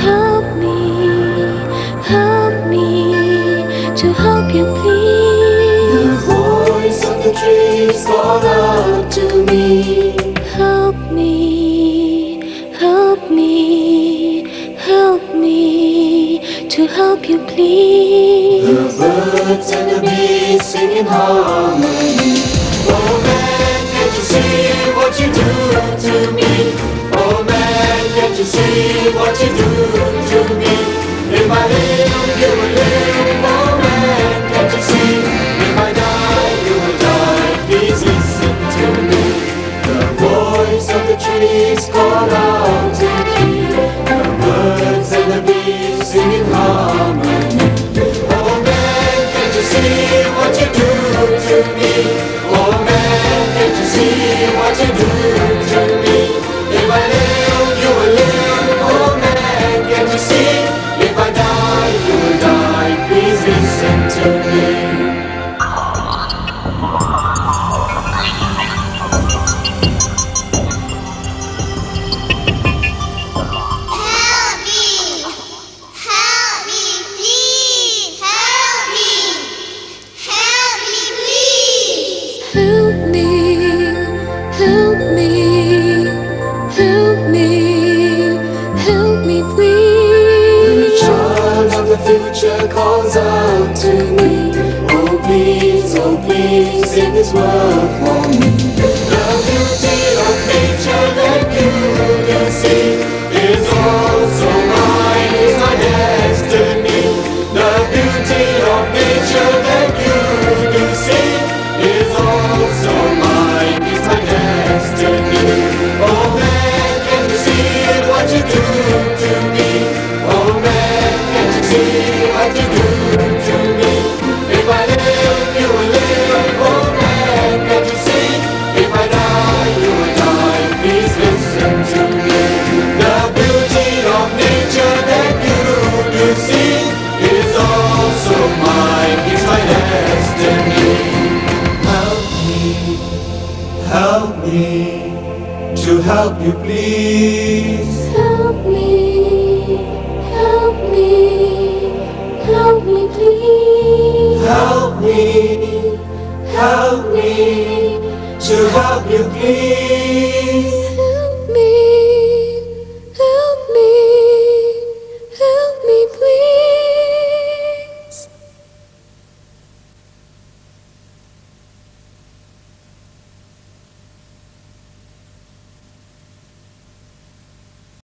Help me, help me to help you please. The voice of the trees call out to me. Help me, help me, help me to help you please. The birds and the bees sing in harmony. Oh man, can't you see what you do to me? Oh man, can't you see what you do to me? If I live, you will live. Oh man, can't you see? If I die, you will die. Please listen to me. The voice of the trees call out to me. The birds and the bees sing in harmony. Oh man, can't you see what you do to me? Oh man, can't you see what you do to me? If I live, you will live. Oh man, can't you see? If I die, you will die. Please listen to me. Help me, help me, help me, help me The please. child of the future calls out to me. Oh please, sing this word for me. The beauty of nature that you do see is also mine, is my destiny. The beauty of nature that you do see is also mine, is my destiny. Oh man, can you see what you do to me? Oh man, can you see what you do to me? If I live, you will live. Oh man, can you see? If I die, you will die. Please listen to me. The beauty of nature that you do see is also mine, is my destiny. Help me to help you please. Help me, help me, help me please. Help me